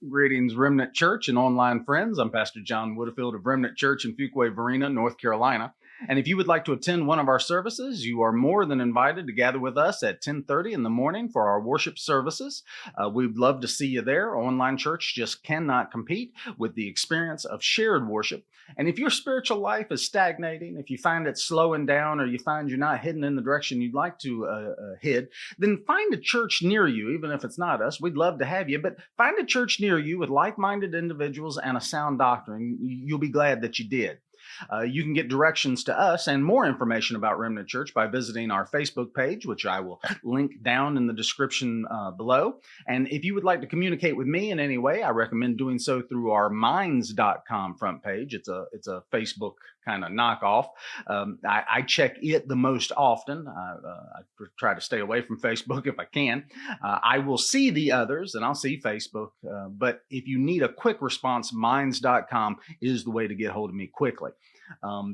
Greetings, Remnant Church and online friends. I'm Pastor John Widdifield of Remnant Church in Fuquay-Varina, North Carolina. And if you would like to attend one of our services, you are more than invited to gather with us at 10:30 in the morning for our worship services. We'd love to see you there. Online church just cannot compete with the experience of shared worship. And if your spiritual life is stagnating, if you find it slowing down, or you find you're not heading in the direction you'd like to head, then find a church near you, even if it's not us. We'd love to have you, but find a church near you with like-minded individuals and a sound doctrine. You'll be glad that you did. You can get directions to us and more information about Remnant Church by visiting our Facebook page, which I will link down in the description below. And if you would like to communicate with me in any way, I recommend doing so through our minds.com front page. It's a Facebook kind of knockoff. I check it the most often. I try to stay away from Facebook if I can. I will see the others and I'll see Facebook. But if you need a quick response, minds.com is the way to get hold of me quickly.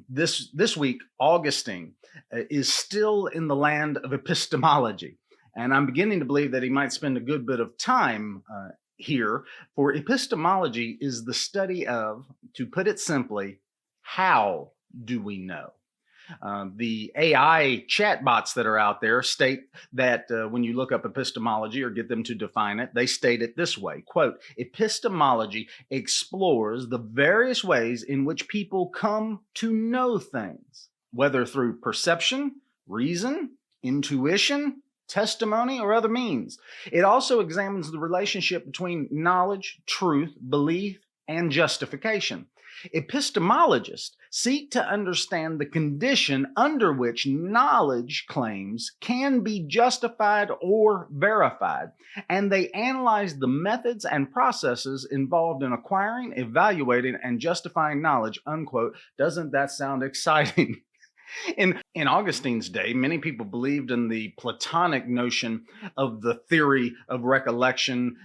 This week, Augustine is still in the land of epistemology. And I'm beginning to believe that he might spend a good bit of time here, for epistemology is the study of, to put it simply, how do we know? The AI chatbots that are out there state that when you look up epistemology or get them to define it, they state it this way, quote, epistemology explores the various ways in which people come to know things, whether through perception, reason, intuition, testimony, or other means. It also examines the relationship between knowledge, truth, belief, and justification. Epistemologists seek to understand the condition under which knowledge claims can be justified or verified, and they analyze the methods and processes involved in acquiring, evaluating, and justifying knowledge, unquote. Doesn't that sound exciting? In Augustine's day, many people believed in the Platonic notion of the theory of recollection,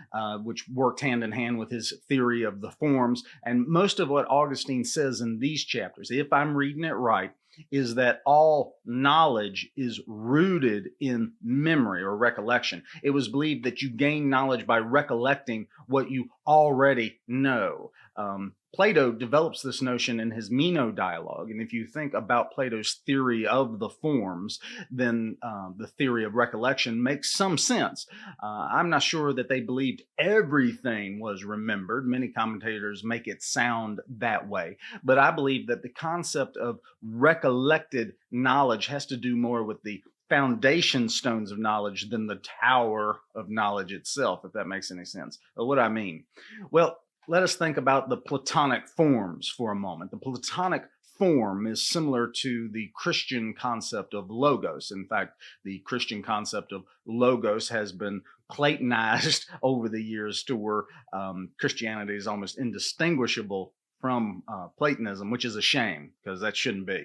which worked hand in hand with his theory of the forms. And most of what Augustine says in these chapters, if I'm reading it right, is that all knowledge is rooted in memory or recollection. It was believed that you gain knowledge by recollecting what you already know. Plato develops this notion in his Meno dialogue. And if you think about Plato's theory of the forms, then the theory of recollection makes some sense. I'm not sure that they believed everything was remembered. Many commentators make it sound that way. But I believe that the concept of recollected knowledge has to do more with the foundation stones of knowledge than the tower of knowledge itself, if that makes any sense. But what I mean? Well, let us think about the Platonic forms for a moment. The Platonic form is similar to the Christian concept of logos. In fact, the Christian concept of logos has been Platonized over the years to where Christianity is almost indistinguishable from Platonism, which is a shame because that shouldn't be.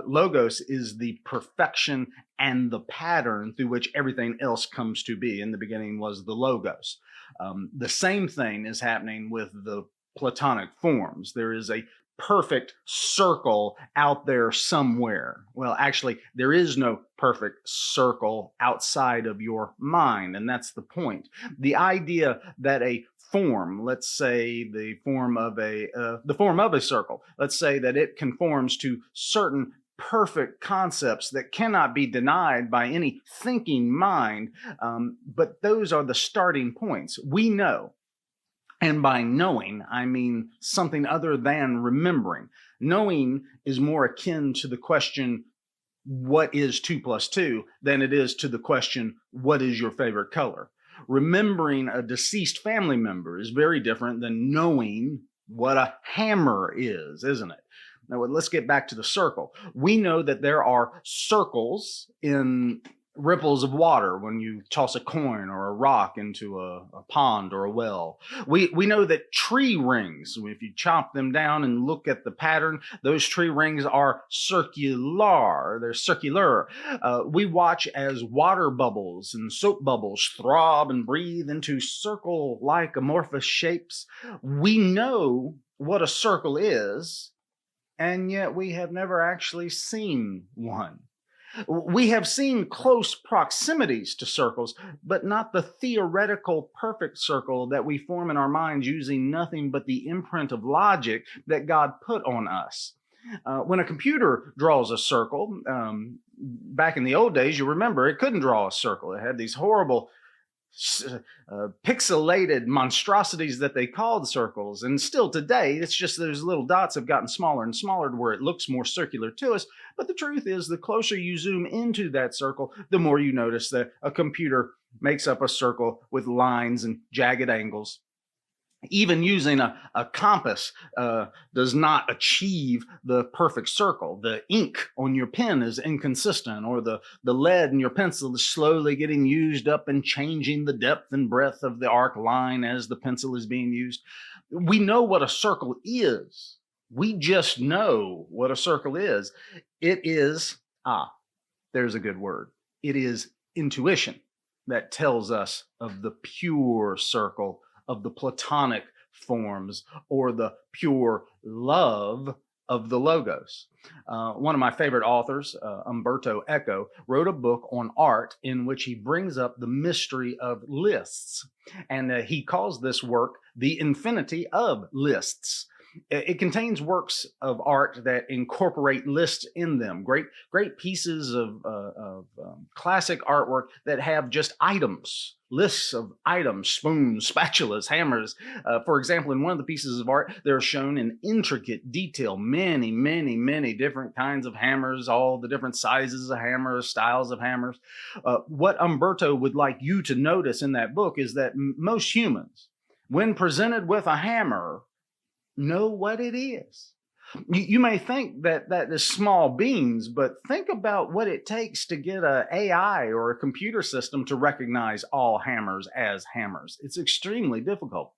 Logos is the perfection and the pattern through which everything else comes to be. In the beginning was the Logos. The same thing is happening with the Platonic forms. There is a perfect circle out there somewhere. Well, actually, there is no perfect circle outside of your mind, and that's the point. The idea that a form, let's say the form of a circle, let's say that it conforms to certain perfect concepts that cannot be denied by any thinking mind, but those are the starting points. We know. And by knowing, I mean something other than remembering. Knowing is more akin to the question, what is 2 plus 2, than it is to the question, what is your favorite color? Remembering a deceased family member is very different than knowing what a hammer is, isn't it? Now, let's get back to the circle. We know that there are circles in ripples of water when you toss a coin or a rock into a pond or a well. We know that tree rings, if you chop them down and look at the pattern, those tree rings are circular. They're circular. We watch as water bubbles and soap bubbles throb and breathe into circle-like amorphous shapes. We know what a circle is, and yet we have never actually seen one. We have seen close proximities to circles, but not the theoretical perfect circle that we form in our minds using nothing but the imprint of logic that God put on us. When a computer draws a circle, back in the old days, you remember it couldn't draw a circle. It had these horrible pixelated monstrosities that they called circles. And still today, it's just those little dots have gotten smaller and smaller to where it looks more circular to us. But the truth is, the closer you zoom into that circle, the more you notice that a computer makes up a circle with lines and jagged angles. Even using a compass does not achieve the perfect circle. The ink on your pen is inconsistent, or the lead in your pencil is slowly getting used up and changing the depth and breadth of the arc line as the pencil is being used. We know what a circle is. We just know what a circle is. It is, there's a good word. It is intuition that tells us of the pure circle, of the Platonic forms, or the pure love of the Logos. One of my favorite authors, Umberto Eco, wrote a book on art in which he brings up the mystery of lists. And he calls this work The Infinity of Lists. It contains works of art that incorporate lists in them, great pieces of classic artwork that have just items, lists of items, spoons, spatulas, hammers. For example, in one of the pieces of art, they're shown in intricate detail many different kinds of hammers, all the different sizes of hammers, styles of hammers. What Umberto would like you to notice in that book is that most humans, when presented with a hammer, know what it is. You may think that is small beans, but think about what it takes to get an AI or a computer system to recognize all hammers as hammers. It's extremely difficult.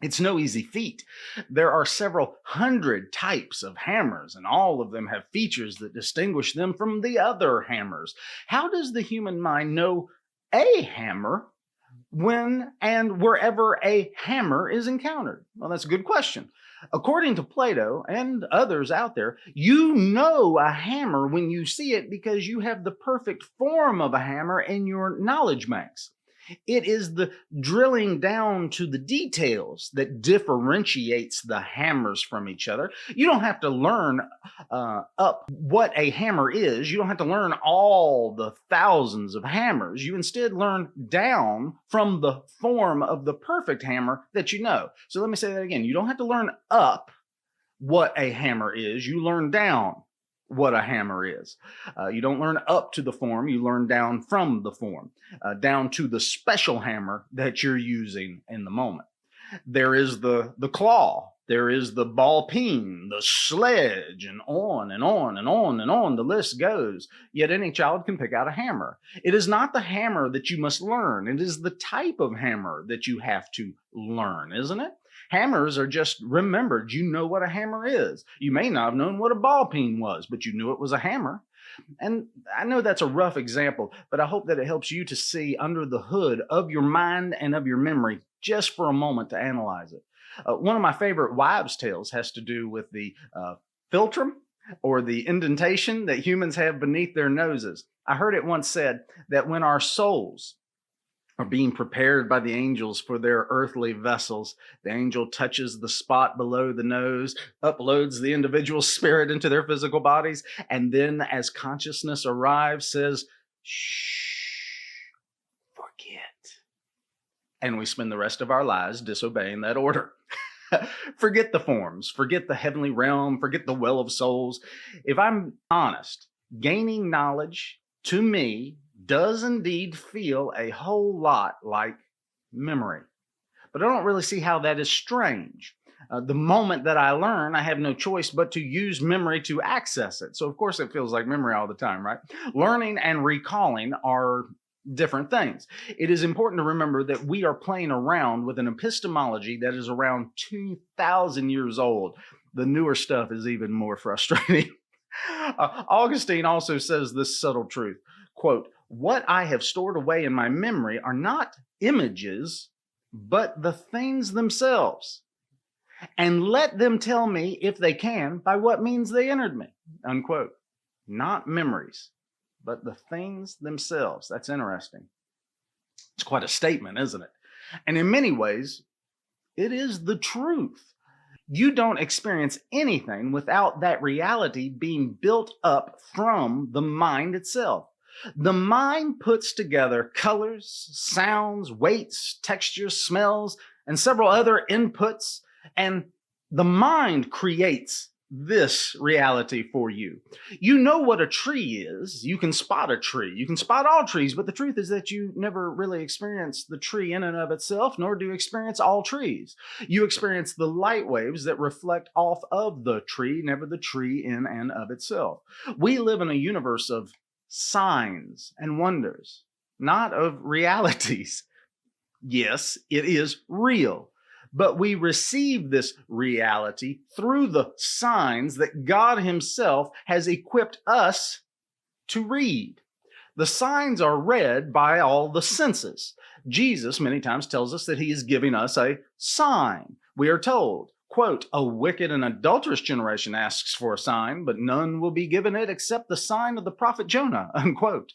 It's no easy feat. There are several hundred types of hammers, and all of them have features that distinguish them from the other hammers. How does the human mind know a hammer when and wherever a hammer is encountered? Well, that's a good question. According to Plato and others out there, you know a hammer when you see it because you have the perfect form of a hammer in your knowledge banks. It is the drilling down to the details that differentiates the hammers from each other. You don't have to learn up what a hammer is. You don't have to learn all the thousands of hammers. You instead learn down from the form of the perfect hammer that you know. So let me say that again. You don't have to learn up what a hammer is. You learn down what a hammer is. You don't learn up to the form, you learn down from the form, down to the special hammer that you're using in the moment. There is the claw, there is the ball peen, the sledge, and on and on and on and on the list goes. Yet any child can pick out a hammer. It is not the hammer that you must learn, it is the type of hammer that you have to learn, isn't it? Hammers are just remembered. You know what a hammer is. You may not have known what a ball peen was, but you knew it was a hammer. And I know that's a rough example, but I hope that it helps you to see under the hood of your mind and of your memory just for a moment to analyze it. One of my favorite wives' tales has to do with the philtrum, or the indentation that humans have beneath their noses. I heard it once said that when our souls are being prepared by the angels for their earthly vessels, the angel touches the spot below the nose, uploads the individual's spirit into their physical bodies, and then as consciousness arrives, says, "Shh, forget." And we spend the rest of our lives disobeying that order. Forget the forms, forget the heavenly realm, forget the well of souls. If I'm honest, gaining knowledge, to me, does indeed feel a whole lot like memory. But I don't really see how that is strange. The moment that I learn, I have no choice but to use memory to access it. So of course it feels like memory all the time, right? Learning and recalling are different things. It is important to remember that we are playing around with an epistemology that is around 2,000 years old. The newer stuff is even more frustrating. Augustine also says this subtle truth, quote, "What I have stored away in my memory are not images, but the things themselves. And let them tell me, if they can, by what means they entered me," unquote. Not memories, but the things themselves. That's interesting. It's quite a statement, isn't it? And in many ways, it is the truth. You don't experience anything without that reality being built up from the mind itself. The mind puts together colors, sounds, weights, textures, smells, and several other inputs, and the mind creates this reality for you. You know what a tree is. You can spot a tree. You can spot all trees, but the truth is that you never really experience the tree in and of itself, nor do you experience all trees. You experience the light waves that reflect off of the tree, never the tree in and of itself. We live in a universe of signs and wonders, not of realities. Yes, it is real. But we receive this reality through the signs that God Himself has equipped us to read. The signs are read by all the senses. Jesus many times tells us that He is giving us a sign. We are told, quote, "A wicked and adulterous generation asks for a sign, but none will be given it except the sign of the prophet Jonah," unquote.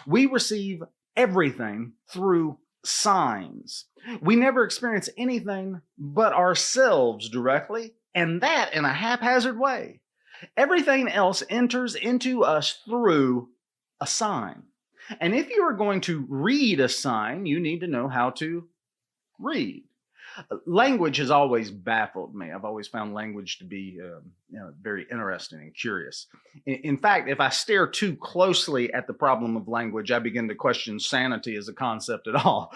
We receive everything through signs. We never experience anything but ourselves directly, and that in a haphazard way. Everything else enters into us through a sign. And if you are going to read a sign, you need to know how to read. Language has always baffled me. I've always found language to be very interesting and curious. In fact, if I stare too closely at the problem of language, I begin to question sanity as a concept at all.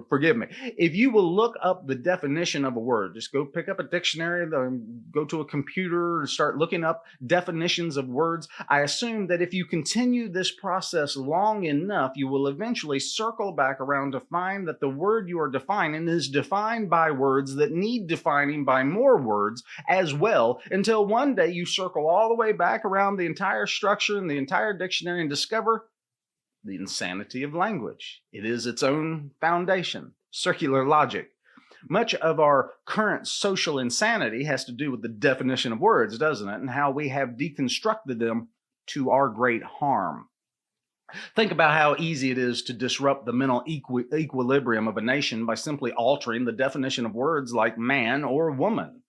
Forgive me. If you will look up the definition of a word, just go pick up a dictionary, go to a computer and start looking up definitions of words. I assume that if you continue this process long enough, you will eventually circle back around to find that the word you are defining is defined by words that need defining by more words as well, until one day you circle all the way back around the entire structure and the entire dictionary and discover the insanity of language. It is its own foundation, circular logic. Much of our current social insanity has to do with the definition of words, doesn't it? And how we have deconstructed them to our great harm. Think about how easy it is to disrupt the mental equilibrium of a nation by simply altering the definition of words like man or woman.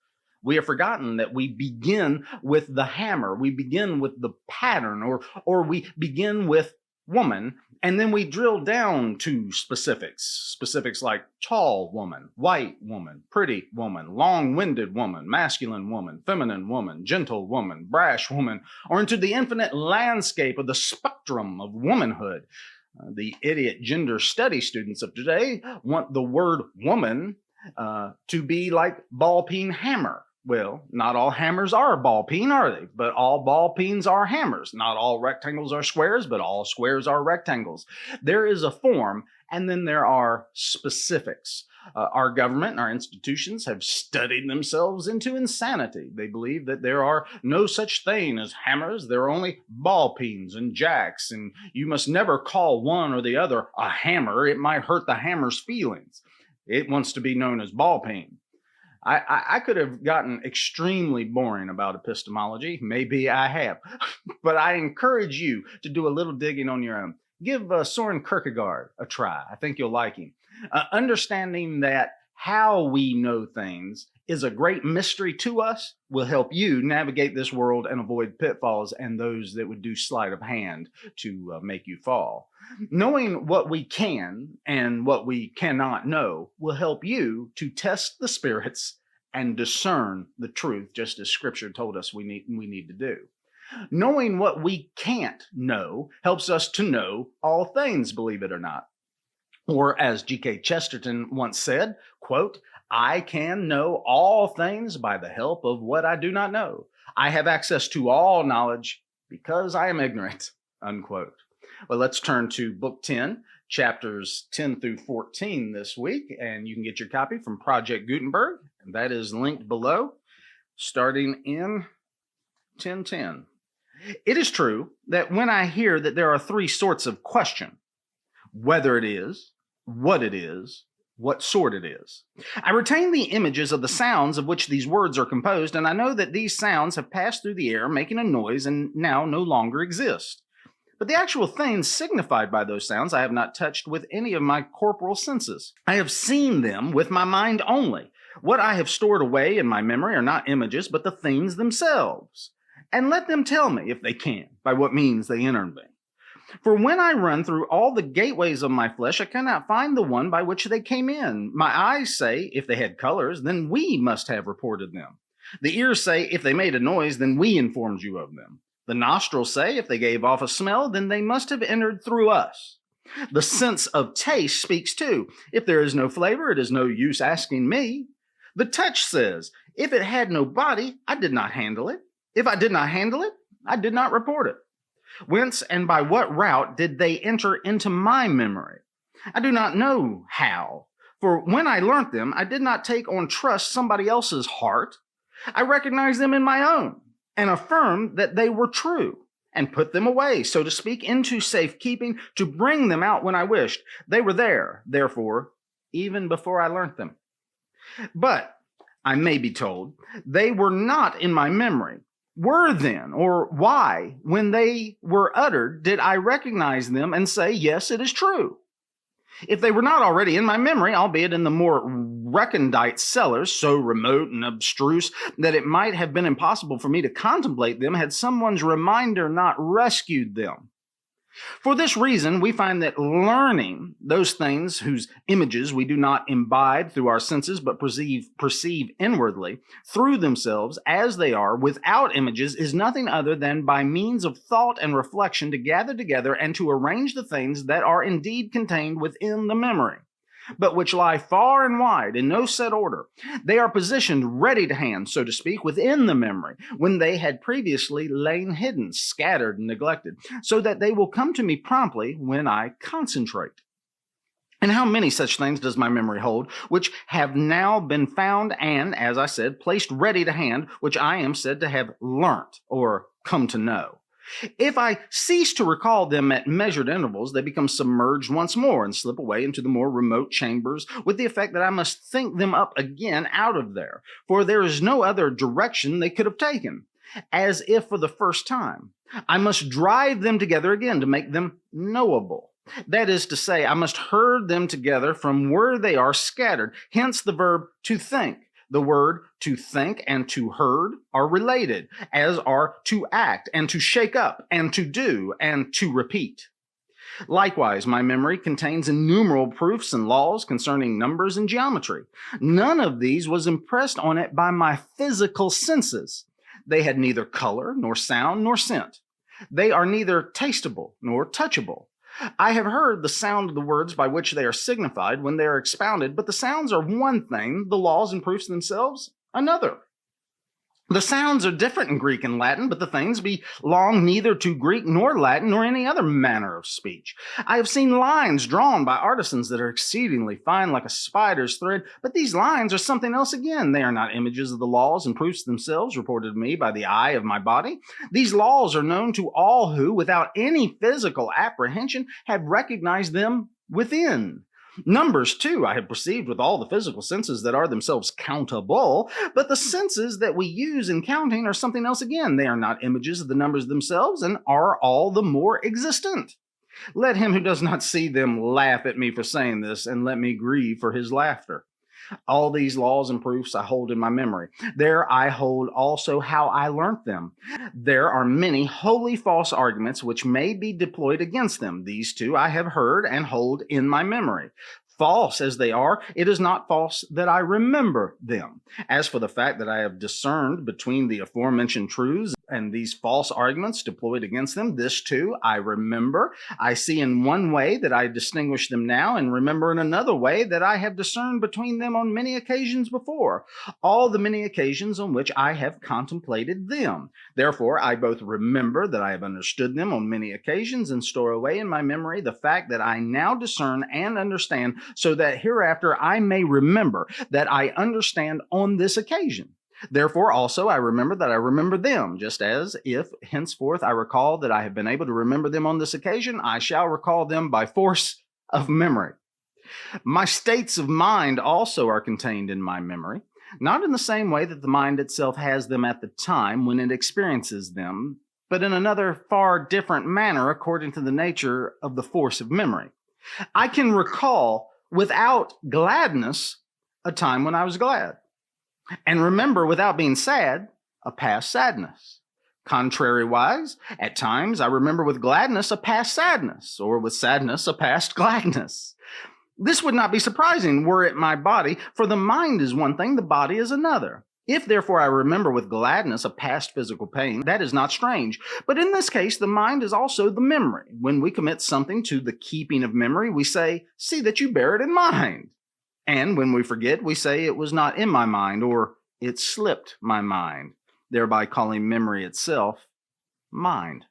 We have forgotten that we begin with the hammer, we begin with the pattern, or we begin with woman, and then we drill down to specifics like tall woman, white woman, pretty woman, long-winded woman, masculine woman, feminine woman, gentle woman, brash woman, or into the infinite landscape of the spectrum of womanhood. The idiot gender study students of today want the word woman to be like ball-peen hammer. Well, not all hammers are ball-peen, are they? But all ball-peens are hammers. Not all rectangles are squares, but all squares are rectangles. There is a form, and then there are specifics. Our government and our institutions have studied themselves into insanity. They believe that there are no such thing as hammers. There are only ball-peens and jacks, and you must never call one or the other a hammer. It might hurt the hammer's feelings. It wants to be known as ball-peen. I could have gotten extremely boring about epistemology. Maybe I have. But I encourage you to do a little digging on your own. Give Soren Kierkegaard a try. I think you'll like him. Understanding that how we know things is a great mystery to us will help you navigate this world and avoid pitfalls and those that would do sleight of hand to make you fall. Knowing what we can and what we cannot know will help you to test the spirits and discern the truth, just as Scripture told us we need to do. Knowing what we can't know helps us to know all things, believe it or not. Or as G.K. Chesterton once said, quote, "I can know all things by the help of what I do not know. I have access to all knowledge because I am ignorant," unquote. Well, let's turn to Book 10, chapters 10 through 14 this week, and you can get your copy from Project Gutenberg, and that is linked below, starting in 10:10. It is true that when I hear that there are three sorts of question, whether it is, what sort it is, I retain the images of the sounds of which these words are composed, and I know that these sounds have passed through the air, making a noise, and now no longer exist. But the actual things signified by those sounds I have not touched with any of my corporal senses. I have seen them with my mind only. What I have stored away in my memory are not images, but the things themselves. And let them tell me, if they can, by what means they entered me. For when I run through all the gateways of my flesh, I cannot find the one by which they came in. My eyes say, if they had colors, then we must have reported them. The ears say, if they made a noise, then we informed you of them. The nostrils say, if they gave off a smell, then they must have entered through us. The sense of taste speaks too. If there is no flavor, it is no use asking me. The touch says, if it had no body, I did not handle it. If I did not handle it, I did not report it. Whence and by what route did they enter into my memory? I do not know how. For when I learnt them, I did not take on trust somebody else's heart. I recognized them in my own, and affirmed that they were true, and put them away, so to speak, into safekeeping, to bring them out when I wished. They were there, therefore, even before I learnt them. But, I may be told, they were not in my memory. Were then, or why, when they were uttered, did I recognize them and say, yes, it is true? If they were not already in my memory, albeit in the more recondite cellars, so remote and abstruse that it might have been impossible for me to contemplate them had someone's reminder not rescued them. For this reason, we find that learning those things whose images we do not imbibe through our senses but perceive inwardly through themselves as they are without images is nothing other than by means of thought and reflection to gather together and to arrange the things that are indeed contained within the memory, but which lie far and wide in no set order. They are positioned ready to hand, so to speak, within the memory, when they had previously lain hidden, scattered, and neglected, so that they will come to me promptly when I concentrate. And how many such things does my memory hold, which have now been found and, as I said, placed ready to hand, which I am said to have learnt, or come to know? If I cease to recall them at measured intervals, they become submerged once more and slip away into the more remote chambers, with the effect that I must think them up again out of there, for there is no other direction they could have taken, as if for the first time. I must drive them together again to make them knowable. That is to say, I must herd them together from where they are scattered, hence the verb to think. The word to think and to herd are related, as are to act and to shake up and to do and to repeat. Likewise, my memory contains innumerable proofs and laws concerning numbers and geometry. None of these was impressed on it by my physical senses. They had neither color, nor sound, nor scent. They are neither tasteable nor touchable. I have heard the sound of the words by which they are signified when they are expounded, but the sounds are one thing, the laws and proofs themselves another. The sounds are different in Greek and Latin, but the things belong neither to Greek nor Latin nor any other manner of speech. I have seen lines drawn by artisans that are exceedingly fine like a spider's thread, but these lines are something else again. They are not images of the laws and proofs themselves reported to me by the eye of my body. These laws are known to all who, without any physical apprehension, have recognized them within. Numbers, too, I have perceived with all the physical senses that are themselves countable, but the senses that we use in counting are something else again. They are not images of the numbers themselves and are all the more existent. Let him who does not see them laugh at me for saying this, and let me grieve for his laughter. All these laws and proofs I hold in my memory. There I hold also how I learnt them. There are many wholly false arguments which may be deployed against them. These too I have heard and hold in my memory. False as they are, it is not false that I remember them. As for the fact that I have discerned between the aforementioned truths and these false arguments deployed against them, this too I remember. I see in one way that I distinguish them now, and remember in another way that I have discerned between them on many occasions before, all the many occasions on which I have contemplated them. Therefore I both remember that I have understood them on many occasions, and store away in my memory the fact that I now discern and understand, so that hereafter I may remember that I understand on this occasion. Therefore also I remember that I remember them, just as if henceforth I recall that I have been able to remember them on this occasion, I shall recall them by force of memory. My states of mind also are contained in my memory, not in the same way that the mind itself has them at the time when it experiences them, but in another far different manner according to the nature of the force of memory. I can recall without gladness a time when I was glad, and remember without being sad a past sadness. Contrariwise, at times I remember with gladness a past sadness, or with sadness a past gladness. This would not be surprising were it my body, for the mind is one thing, the body is another. If therefore I remember with gladness a past physical pain, that is not strange. But in this case, the mind is also the memory. When we commit something to the keeping of memory, we say, "See that you bear it in mind." And when we forget, we say, "It was not in my mind," or "It slipped my mind," thereby calling memory itself mind.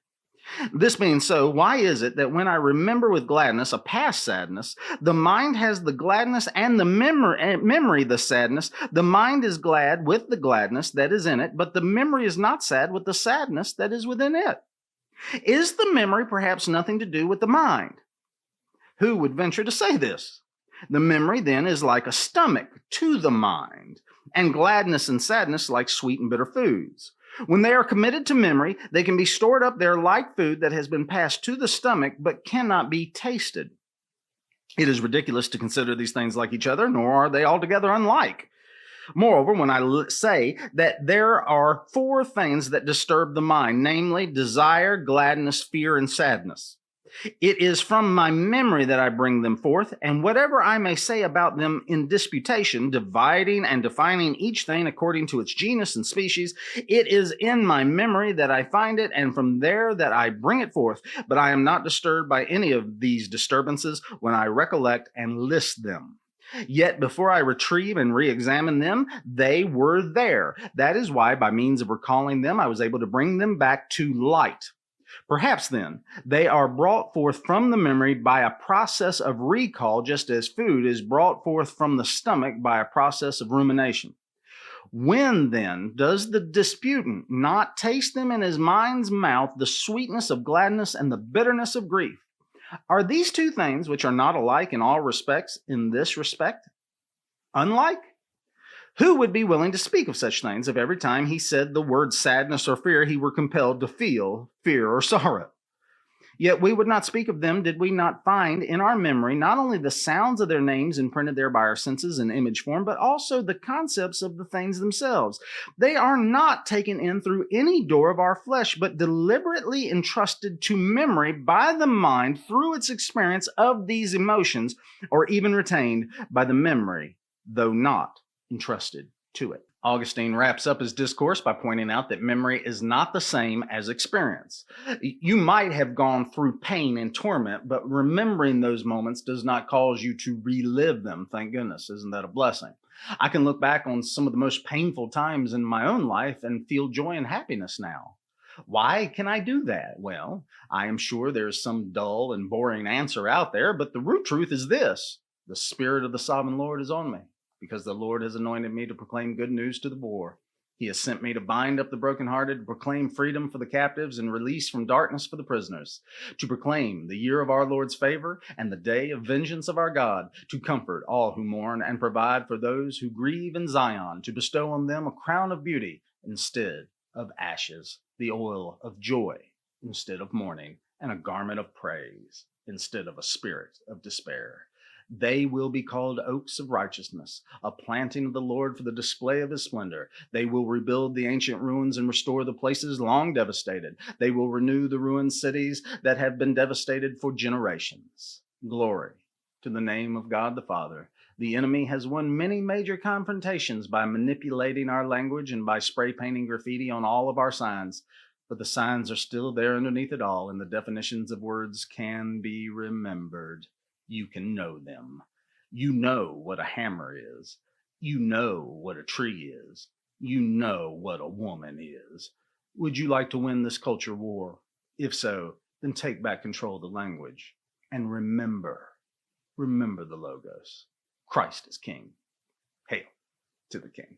This being so, why is it that when I remember with gladness a past sadness, the mind has the gladness and the memory the sadness? The mind is glad with the gladness that is in it, but the memory is not sad with the sadness that is within it. Is the memory perhaps nothing to do with the mind? Who would venture to say this? The memory then is like a stomach to the mind, and gladness and sadness like sweet and bitter foods. When they are committed to memory, they can be stored up there like food that has been passed to the stomach but cannot be tasted. It is ridiculous to consider these things like each other, nor are they altogether unlike. Moreover, when I say that there are four things that disturb the mind, namely desire, gladness, fear, and sadness, it is from my memory that I bring them forth, and whatever I may say about them in disputation, dividing and defining each thing according to its genus and species, it is in my memory that I find it, and from there that I bring it forth. But I am not disturbed by any of these disturbances when I recollect and list them. Yet before I retrieve and re-examine them, they were there. That is why, by means of recalling them, I was able to bring them back to light. Perhaps then, they are brought forth from the memory by a process of recall, just as food is brought forth from the stomach by a process of rumination. When then does the disputant not taste them in his mind's mouth, the sweetness of gladness and the bitterness of grief? Are these two things, which are not alike in all respects, in this respect unlike? Who would be willing to speak of such things if every time he said the word sadness or fear, he were compelled to feel fear or sorrow? Yet we would not speak of them did we not find in our memory not only the sounds of their names imprinted there by our senses in image form, but also the concepts of the things themselves. They are not taken in through any door of our flesh, but deliberately entrusted to memory by the mind through its experience of these emotions, or even retained by the memory, though not entrusted to it. Augustine wraps up his discourse by pointing out that memory is not the same as experience. You might have gone through pain and torment, but remembering those moments does not cause you to relive them. Thank goodness. Isn't that a blessing? I can look back on some of the most painful times in my own life and feel joy and happiness now. Why can I do that? Well, I am sure there's some dull and boring answer out there, but the root truth is this: the Spirit of the Sovereign Lord is on me, because the Lord has anointed me to proclaim good news to the poor. He has sent me to bind up the brokenhearted, to proclaim freedom for the captives and release from darkness for the prisoners, to proclaim the year of our Lord's favor and the day of vengeance of our God, to comfort all who mourn and provide for those who grieve in Zion, to bestow on them a crown of beauty instead of ashes, the oil of joy instead of mourning, and a garment of praise instead of a spirit of despair. They will be called oaks of righteousness, a planting of the Lord for the display of his splendor. They will rebuild the ancient ruins and restore the places long devastated. They will renew the ruined cities that have been devastated for generations. Glory to the name of God the Father. The enemy has won many major confrontations by manipulating our language and by spray painting graffiti on all of our signs. But the signs are still there underneath it all, and the definitions of words can be remembered. You can know them. You know what a hammer is. You know what a tree is. You know what a woman is. Would you like to win this culture war? If so, then take back control of the language. And remember the Logos. Christ is King. Hail to the King.